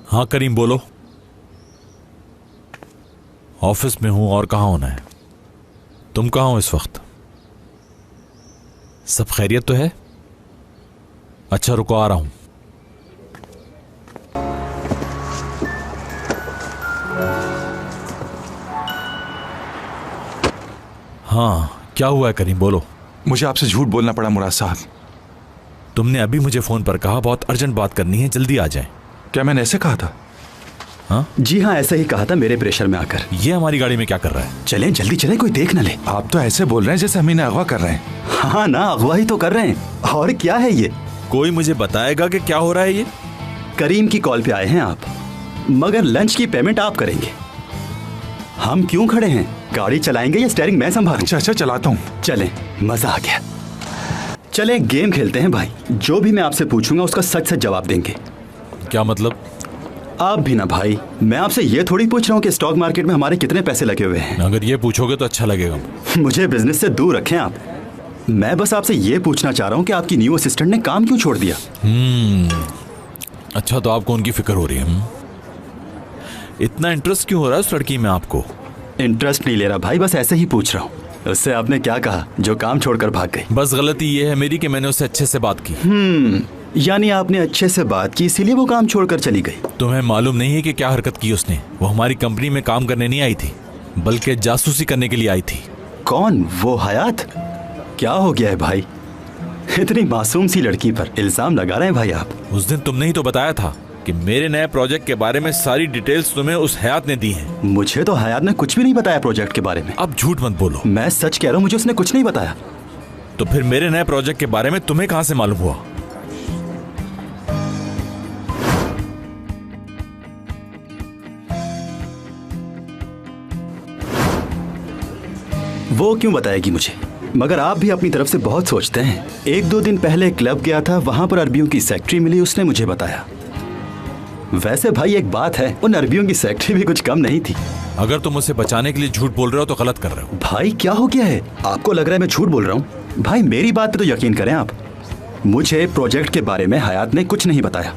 हाँ करीम बोलो। ऑफिस में हूं और कहाँ होना है? तुम कहाँ हो इस वक्त? सब खैरियत तो है? अच्छा रुको आ रहा हूं। हाँ क्या हुआ है करीम बोलो। मुझे आपसे झूठ बोलना पड़ा मुराद साहब। तुमने अभी मुझे फोन पर कहा बहुत अर्जेंट बात करनी है, जल्दी आ जाएं। क्या मैंने ऐसे कहा था? हाँ जी हाँ, ऐसा ही कहा था मेरे प्रेशर में आकर। ये हमारी गाड़ी में क्या कर रहा है? चलें जल्दी चलें, कोई देख न ले। आप तो ऐसे बोल रहे हैं जैसे हम इन्हें अगवा कर रहे हैं। हाँ ना, अगवा ही तो कर रहे हैं। और क्या है ये? कोई मुझे बताएगा कि क्या हो रहा है ये? करीम की कॉल पे आए हैं आप, मगर लंच की पेमेंट आप करेंगे। हम क्यों खड़े हैं? गाड़ी चलाएंगे या स्टीयरिंग मैं संभालूं? अच्छा चलाता हूँ। चलें, मजा आ गया। चलें गेम खेलते हैं भाई। जो भी मैं आपसे पूछूंगा उसका सच सच जवाब देंगे। क्या मतलब? आप भी ना भाई, मैं आपसे ये थोड़ी पूछ रहा हूँ कि स्टॉक मार्केट में हमारे कितने पैसे लगे हुए हैं। अगर ये पूछोगे तो अच्छा लगेगा। मुझे बिजनेस से दूर रखें आप। मैं बस आपसे ये पूछना चाह रहा हूँ कि आपकी न्यू असिस्टेंट ने काम क्यों छोड़ दिया? अच्छा तो आपको उनकी फिक्र हो रही है? इतना इंटरेस्ट क्यों हो रहा है उस लड़की में आपको? इंटरेस्ट नहीं ले रहा भाई, बस ऐसे ही पूछ रहा हूँ। उससे आपने क्या कहा जो काम छोड़कर भाग गई? बस गलती ये है मेरी कि मैंने उससे अच्छे से बात की। यानी आपने अच्छे से बात की इसीलिए वो काम छोड़कर चली गई? तुम्हें मालूम नहीं है कि क्या हरकत की उसने? वो हमारी कंपनी में काम करने नहीं आई थी, बल्कि जासूसी करने के लिए आई थी। कौन? वो हयात? क्या हो गया है भाई? इतनी मासूम सी लड़की पर इल्जाम लगा रहे हैं भाई आप। उस दिन तुमने ही तो बताया था कि मेरे नए प्रोजेक्ट के बारे में सारी डिटेल्स तुम्हें उस हयात ने दी हैं। मुझे तो हयात ने कुछ भी नहीं बताया प्रोजेक्ट के बारे में। अब झूठ मत बोलो। मैं सच कह रहा हूँ, मुझे उसने कुछ नहीं बताया। तो फिर मेरे नए प्रोजेक्ट के बारे में तुम्हें कहां से मालूम हुआ? वो क्यों बताएगी मुझे? मगर आप भी अपनी तरफ से बहुत सोचते हैं। 1-2 दिन पहले क्लब गया था, वहां पर अरबियों की सेक्रेटरी मिली, उसने मुझे बताया। वैसे भाई एक बात है, उन अरबियों की सेक्रेटरी भी कुछ कम नहीं थी। अगर तुम उसे बचाने के लिए झूठ बोल रहे हो तो गलत कर रहे हो। भाई क्या हो गया है? आपको लग रहा है मैं झूठ बोल रहा हूँ? भाई मेरी बात पे तो यकीन करें आप। मुझे प्रोजेक्ट के बारे में हयात ने कुछ नहीं बताया।